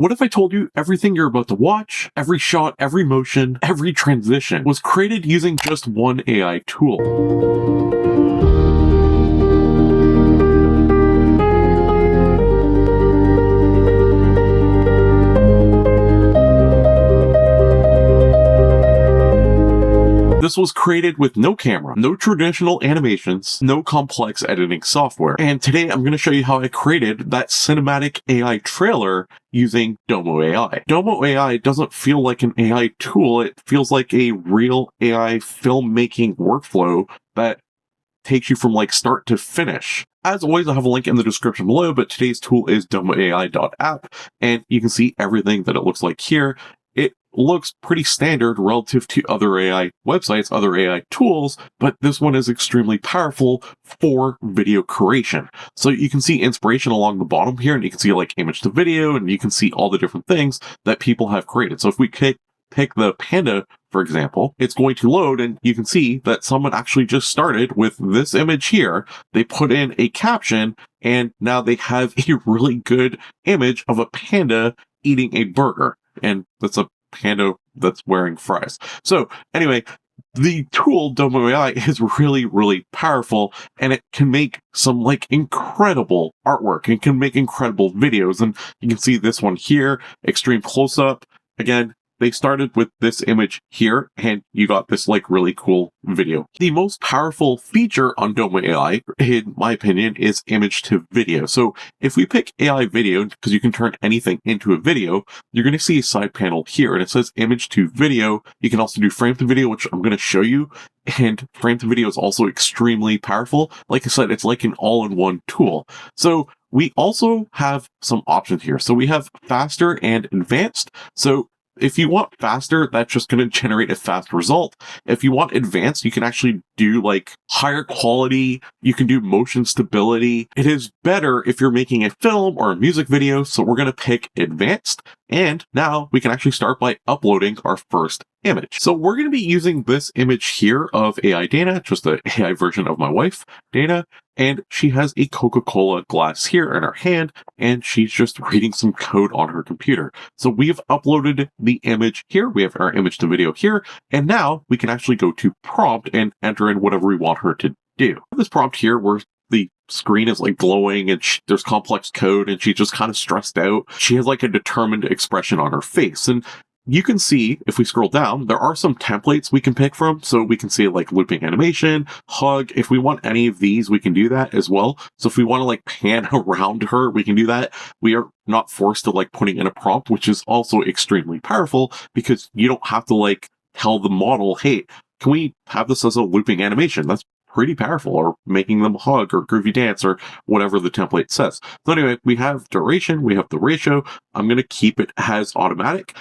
What if I told you everything you're about to watch, every shot, every motion, every transition was created using just one AI tool? This was created with no camera, no traditional animations, no complex editing software. And today I'm going to show you how I created that cinematic AI trailer using Domo AI. Domo AI doesn't feel like an AI tool. It feels like a real AI filmmaking workflow that takes you from like start to finish. As always, I have a link in the description below, but today's tool is domoai.app, and you can see everything that it looks like here. It looks pretty standard relative to other AI websites, other AI tools, but this one is extremely powerful for video creation. So you can see inspiration along the bottom here, and you can see like image to video, and you can see all the different things that people have created. So if we pick the panda, for example, it's going to load, and you can see that someone actually just started with this image here. They put in a caption, and now they have a really good image of a panda eating a burger. And that's a panda that's wearing fries. So anyway, the tool Domo AI is really, really powerful, and it can make some like incredible artwork. It can make incredible videos. And you can see this one here, extreme close-up. Again, they started with this image here, and you got this like really cool video. The most powerful feature on Domo AI, in my opinion, is image to video. So if we pick AI video, because you can turn anything into a video, you're going to see a side panel here, and it says image to video. You can also do frame to video, which I'm going to show you. And frame to video is also extremely powerful. Like I said, it's like an all-in-one tool. So we also have some options here. So we have faster and advanced. So if you want faster, that's just going to generate a fast result. If you want advanced, you can actually do like higher quality. You can do motion stability. It is better if you're making a film or a music video. So we're going to pick advanced. And now we can actually start by uploading our first image. So we're going to be using this image here of AI Dana, just the AI version of my wife, Dana. And she has a Coca-Cola glass here in her hand, and she's just reading some code on her computer. So we have uploaded the image here. We have our image to video here. And now we can actually go to prompt and enter in whatever we want her to do. This prompt here where the screen is like glowing and there's complex code, and she's just kind of stressed out. She has like a determined expression on her face. And you can see, if we scroll down, there are some templates we can pick from. So we can see like looping animation, hug. If we want any of these, we can do that as well. So if we want to like pan around her, we can do that. We are not forced to like putting in a prompt, which is also extremely powerful because you don't have to like tell the model, hey, can we have this as a looping animation? That's pretty powerful, or making them hug or groovy dance or whatever the template says. So anyway, we have duration, we have the ratio. I'm going to keep it as automatic.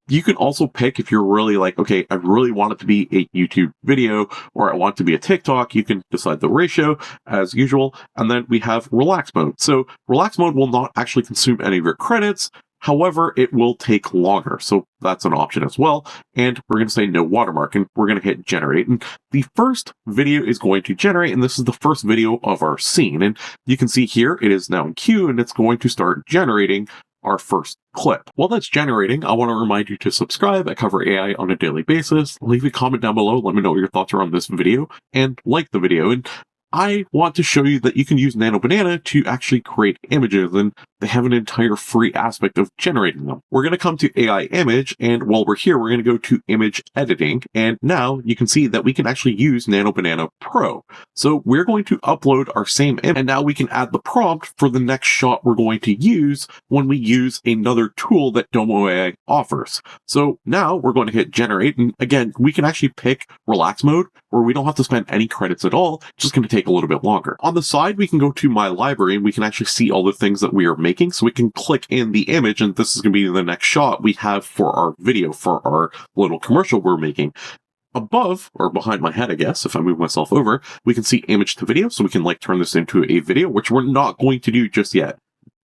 You can also pick if you're really like, okay, I really want it to be a YouTube video or I want it to be a TikTok. You can decide the ratio as usual. And then we have relax mode. So relax mode will not actually consume any of your credits. However, it will take longer. So that's an option as well. And we're going to say no watermark, and we're going to hit generate. And the first video is going to generate, and this is the first video of our scene. And you can see here, it is now in queue, and it's going to start generating our first clip. While that's generating, I want to remind you to subscribe. I cover AI on a daily basis. Leave a comment down below. Let me know what your thoughts are on this video, and like the video. And I want to show you that you can use Nano Banana to actually create images, and they have an entire free aspect of generating them. We're going to come to AI image, and while we're here, we're going to go to image editing. And now you can see that we can actually use Nano Banana Pro. So we're going to upload our same image, and now we can add the prompt for the next shot we're going to use when we use another tool that Domo AI offers. So now we're going to hit generate. And again, we can actually pick relax mode, where we don't have to spend any credits at all. It's just going to take a little bit longer. On the side, we can go to my library, and we can actually see all the things that we are making. So we can click in the image, and this is going to be the next shot we have for our video, for our little commercial we're making. Above, or behind my head, I guess, if I move myself over, we can see image to video. So we can like turn this into a video, which we're not going to do just yet.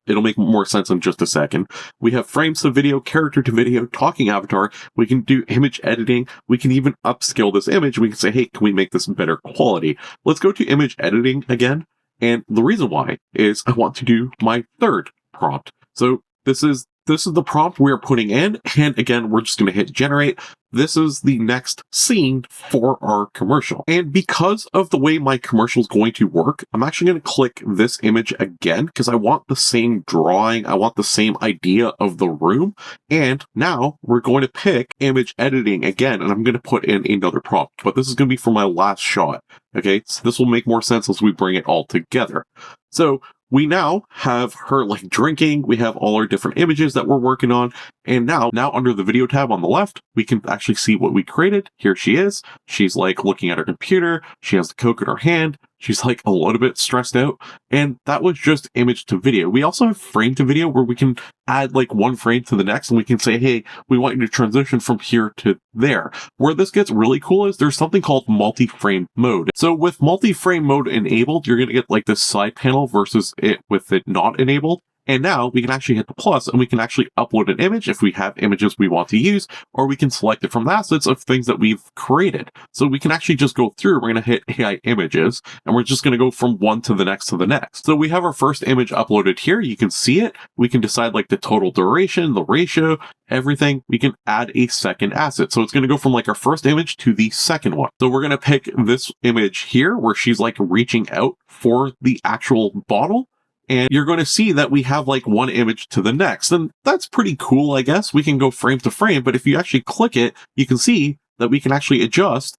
It'll make more sense in just a second. We have frames to video, character to video, talking avatar. We can do image editing. We can even upscale this image. We can say, hey, can we make this better quality? Let's go to image editing again. And the reason why is I want to do my third prompt. So this is this is the prompt we're putting in. And again, we're just going to hit generate. This is the next scene for our commercial. And because of the way my commercial is going to work, I'm actually going to click this image again because I want the same drawing. I want the same idea of the room. And now we're going to pick image editing again, and I'm going to put in another prompt, but this is going to be for my last shot. Okay, so this will make more sense as we bring it all together. So we now have her like drinking. We have all our different images that we're working on. And now under the video tab on the left, we can actually see what we created. Here she is. She's like looking at her computer. She has the Coke in her hand. She's like a little bit stressed out. And that was just image to video. We also have frame to video where we can add like one frame to the next and we can say, hey, we want you to transition from here to there. Where this gets really cool is there's something called multi-frame mode. So with multi-frame mode enabled, you're going to get like this side panel versus it with it not enabled. And now we can actually hit the plus and we can actually upload an image if we have images we want to use, or we can select it from the assets of things that we've created. So we can actually just go through, we're going to hit AI images, and we're just going to go from one to the next to the next. So we have our first image uploaded here. You can see it. We can decide like the total duration, the ratio, everything. We can add a second asset. So it's going to go from like our first image to the second one. So we're going to pick this image here where she's like reaching out for the actual bottle. And you're going to see that we have like one image to the next. And that's pretty cool, I guess. We can go frame to frame, but if you actually click it, you can see that we can actually adjust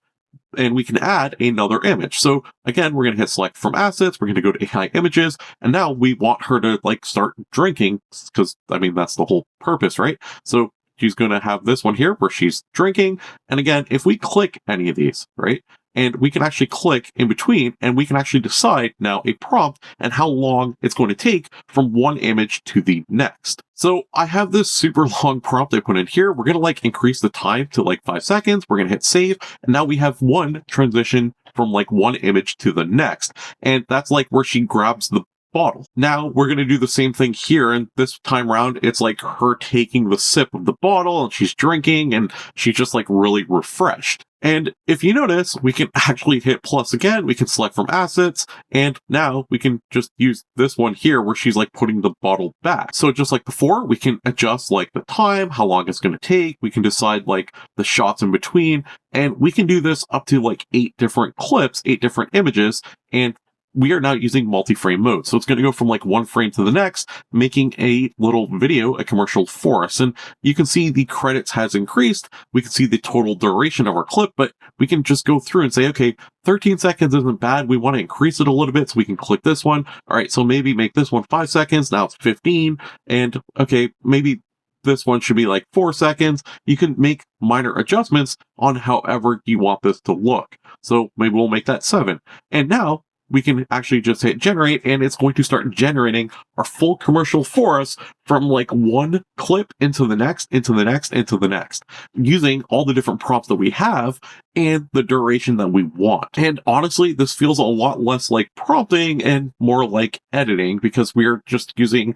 and we can add another image. So again, we're going to hit select from assets. We're going to go to AI images. And now we want her to like start drinking because I mean, that's the whole purpose, right? So she's going to have this one here where she's drinking. And again, if we click any of these, right? And we can actually click in between and we can actually decide now a prompt and how long it's going to take from one image to the next. So I have this super long prompt I put in here. We're going to like increase the time to like 5 seconds. We're going to hit save. And now we have one transition from like one image to the next. And that's like where she grabs the bottle. Now we're going to do the same thing here. And this time around, it's like her taking the sip of the bottle and she's drinking and she's just like really refreshed. And if you notice, we can actually hit plus again. We can select from assets. And now we can just use this one here where she's like putting the bottle back. So just like before, we can adjust like the time, how long it's going to take. We can decide like the shots in between. And we can do this up to like 8 different clips, 8 different images. And we are now using multi-frame mode. So it's going to go from like one frame to the next, making a little video, a commercial for us. And you can see the credits has increased. We can see the total duration of our clip, but we can just go through and say, okay, 13 seconds isn't bad. We want to increase it a little bit. So we can click this one. All right. So maybe make this one 5 seconds. Now it's 15. And okay, maybe this one should be like 4 seconds. You can make minor adjustments on however you want this to look. So maybe we'll make that 7. And now we can actually just hit generate and it's going to start generating our full commercial for us from like one clip into the next, into the next, into the next, using all the different prompts that we have and the duration that we want. And honestly, this feels a lot less like prompting and more like editing because we're just using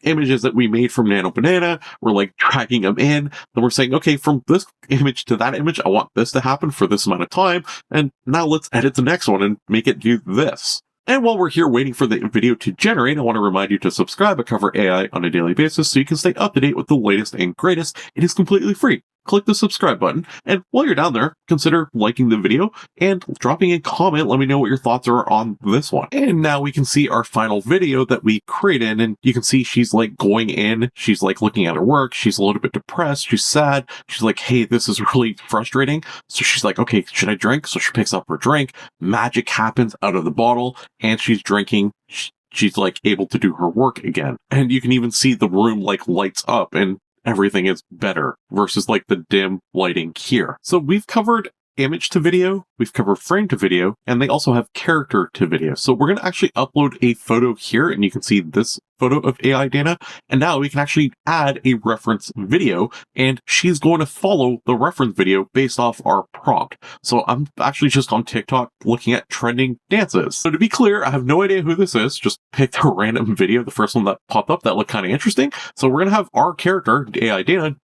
images that we made from Nano Banana. We're like dragging them in. Then we're saying, okay, from this image to that image, I want this to happen for this amount of time. And now let's edit the next one and make it do this. And while we're here waiting for the video to generate, I want to remind you to subscribe. I cover AI on a daily basis so you can stay up to date with the latest and greatest. It is completely free. Click the subscribe button. And while you're down there, consider liking the video and dropping a comment. Let me know what your thoughts are on this one. And now we can see our final video that we created. And you can see she's like going in. She's like looking at her work. She's a little bit depressed. She's sad. She's like, hey, this is really frustrating. So she's like, okay, should I drink? So she picks up her drink. Magic happens out of the bottle and she's drinking. She's like able to do her work again. And you can even see the room like lights up and everything is better versus like the dim lighting here. So we've covered image to video, we've covered frame to video, and they also have character to video. So we're going to actually upload a photo here, and you can see this photo of AI Dana. And now we can actually add a reference video, and she's going to follow the reference video based off our prompt. So I'm actually just on TikTok looking at trending dances. So to be clear, I have no idea who this is, just picked a random video, the first one that popped up that looked kind of interesting. So we're going to have our character, AI Dana,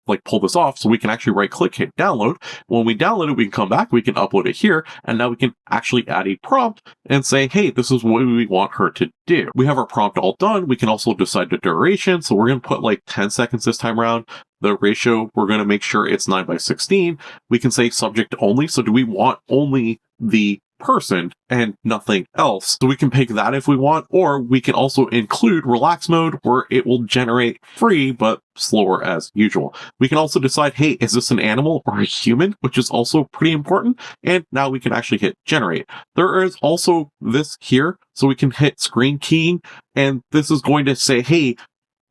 like pull this off. So we can actually right click, hit download. When we download it, we can come back, we can upload it here. And now we can actually add a prompt and say, hey, this is what we want her to do. We have our prompt all done. We can also decide the duration. So we're going to put like 10 seconds this time around. The ratio, we're going to make sure it's 9:16. We can say subject only. So do we want only the person and nothing else? So we can pick that if we want, or we can also include relax mode where it will generate free but slower as usual. We can also decide, hey, is this an animal or a human, which is also pretty important. And now we can actually hit generate. There is also this here, so we can hit screen keying, and this is going to say, hey,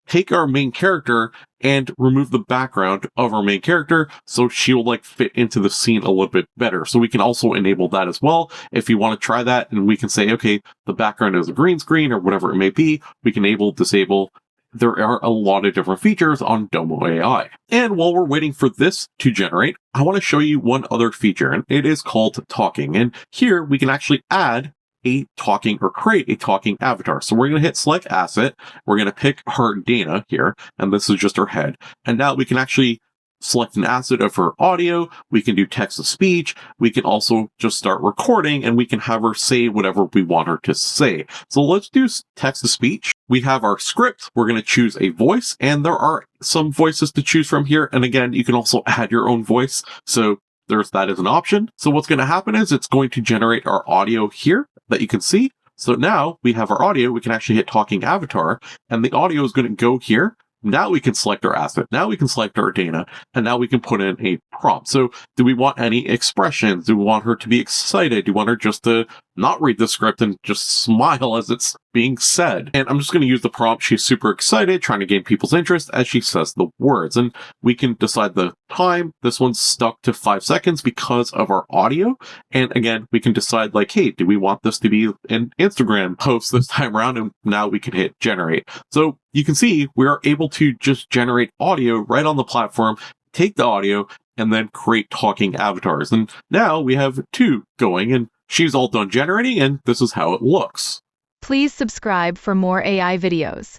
take our main character and remove the background of our main character so she'll like fit into the scene a little bit better. So we can also enable that as well if you want to try that, and we can say, okay, the background is a green screen or whatever it may be. We can enable, disable. There are a lot of different features on Domo AI. And while we're waiting for this to generate, I want to show you one other feature, and it is called talking. And here we can actually add a talking or create a talking avatar. So we're going to hit select asset. We're going to pick her Dana here, and this is just her head. And now we can actually select an asset of her audio. We can do text to speech. We can also just start recording, and we can have her say whatever we want her to say. So let's do text to speech. We have our script. We're going to choose a voice, and there are some voices to choose from here. And again, you can also add your own voice. So there's that as an option. So what's going to happen is it's going to generate our audio here that you can see. So now we have our audio. We can actually hit talking avatar, and the audio is going to go here. Now we can select our asset. Now we can select our Dana, and now we can put in a prompt. So do we want any expressions? Do we want her to be excited? Do you want her just to not read the script and just smile as it's being said? And I'm just going to use the prompt. She's super excited, trying to gain people's interest as she says the words. And we can decide the time. This one's stuck to 5 seconds because of our audio. And again, we can decide like, hey, do we want this to be an Instagram post this time around? And now we can hit generate. So you can see we are able to just generate audio right on the platform, take the audio, and then create talking avatars. And now we have 2 going, and she's all done generating, and this is how it looks. Please subscribe for more AI videos.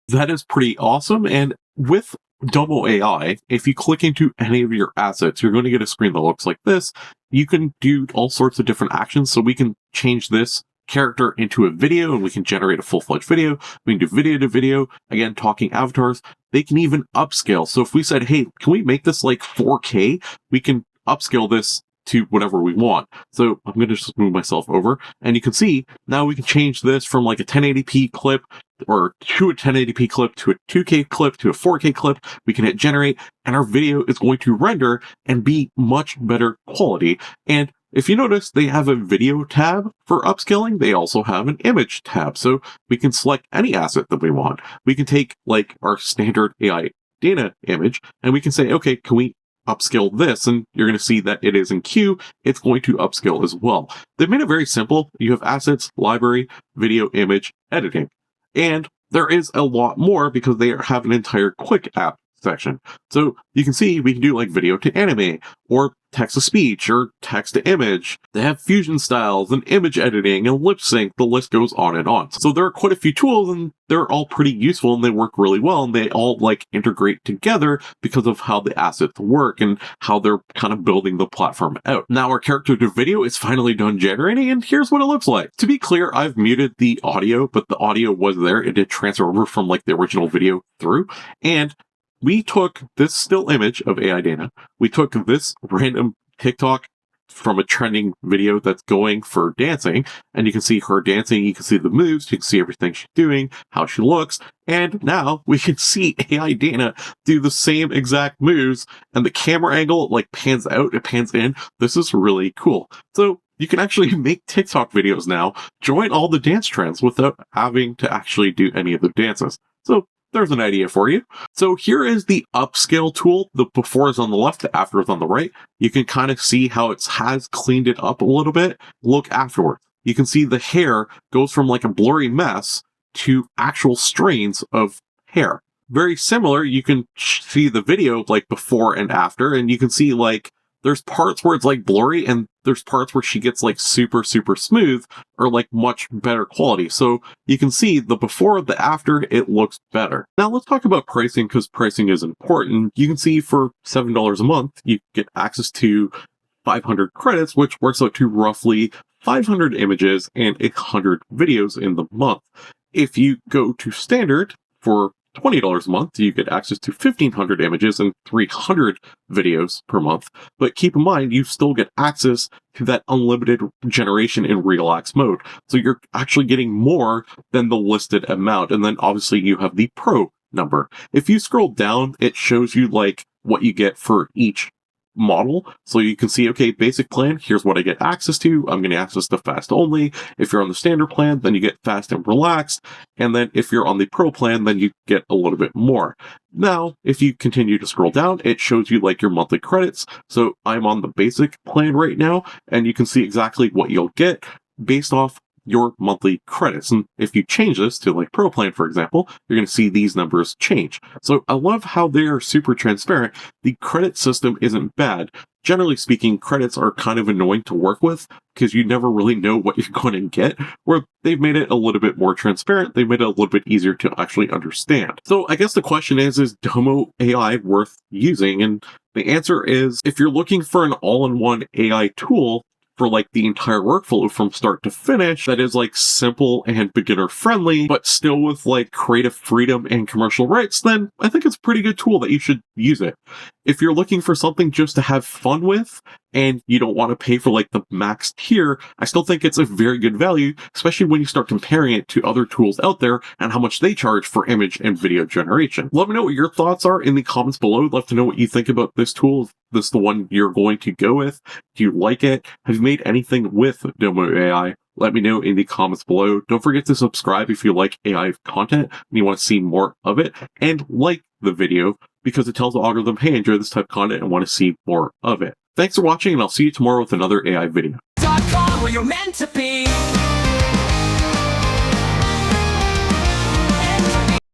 That is pretty awesome. And with Domo AI, if you click into any of your assets, you're going to get a screen that looks like this. You can do all sorts of different actions. So we can change this character into a video, and we can generate a full-fledged video. We can do video to video, again, talking avatars. They can even upscale. So if we said, hey, can we make this like 4K? We can upscale this to whatever we want. So I'm going to just move myself over, and you can see now we can change this from like a 1080p clip or to a 1080p clip to a 2K clip to a 4K clip. We can hit generate, and our video is going to render and be much better quality. And if you notice, they have a video tab for upscaling. They also have an image tab. So we can select any asset that we want. We can take like our standard AI Dana image, and we can say, okay, can we upscale this? And you're going to see that it is in queue. It's going to upscale as well. They've made it very simple. You have assets, library, video, image, editing. And there is a lot more because they have an entire quick app section. So you can see we can do like video to anime or text to speech or text to image. They have fusion styles and image editing and lip sync. The list goes on and on. So there are quite a few tools, and they're all pretty useful, and they work really well, and they all like integrate together because of how the assets work and how they're kind of building the platform out. Now our character to video is finally done generating, and here's what it looks like. To be clear, I've muted the audio, but the audio was there. It did transfer over from like the original video through, and we took this still image of AI Dana. We took this random TikTok from a trending video that's going for dancing, and you can see her dancing. You can see the moves. You can see everything she's doing, how she looks. And now we can see AI Dana do the same exact moves, and the camera angle, it like pans out, it pans in. This is really cool. So you can actually make TikTok videos now, join all the dance trends without having to actually do any of the dances. So there's an idea for you. So here is the upscale tool. The before is on the left, the after is on the right. You can kind of see how it has cleaned it up a little bit. Look afterwards. You can see the hair goes from like a blurry mess to actual strains of hair. Very similar. You can see the video like before and after, and you can see like there's parts where it's like blurry, and there's parts where she gets like super, super smooth or like much better quality. So you can see the before, the after, it looks better. Now let's talk about pricing, because pricing is important. You can see for $7 a month, you get access to 500 credits, which works out to roughly 500 images and 100 videos in the month. If you go to standard for $20 a month, you get access to 1,500 images and 300 videos per month. But keep in mind, you still get access to that unlimited generation in relax mode. So you're actually getting more than the listed amount. And then obviously you have the pro number. If you scroll down, it shows you like what you get for each model. So you can see, okay, basic plan, here's what I get access to. I'm getting access to fast only. If you're on the standard plan, then you get fast and relaxed. And then if you're on the pro plan, then you get a little bit more. Now, if you continue to scroll down, it shows you like your monthly credits. So I'm on the basic plan right now, and you can see exactly what you'll get based off your monthly credits. And if you change this to like pro plan, for example, you're going to see these numbers change. So I love how they're super transparent. The credit system isn't bad. Generally speaking, credits are kind of annoying to work with because you never really know what you're going to get, where they've made it a little bit more transparent. They made it a little bit easier to actually understand. So I guess the question is Domo AI worth using? And the answer is, if you're looking for an all-in-one AI tool for like the entire workflow from start to finish, that is like simple and beginner friendly, but still with like creative freedom and commercial rights, then I think it's a pretty good tool that you should use it. If you're looking for something just to have fun with, and you don't want to pay for like the max tier, I still think it's a very good value, especially when you start comparing it to other tools out there and how much they charge for image and video generation. Let me know what your thoughts are in the comments below. I'd love to know what you think about this tool. Is this the one you're going to go with? Do you like it? Have you made anything with Domo AI? Let me know in the comments below. Don't forget to subscribe if you like AI content and you want to see more of it, and like the video because it tells the algorithm, hey, enjoy this type of content and want to see more of it. Thanks for watching, and I'll see you tomorrow with another AI video. Where you're meant to be.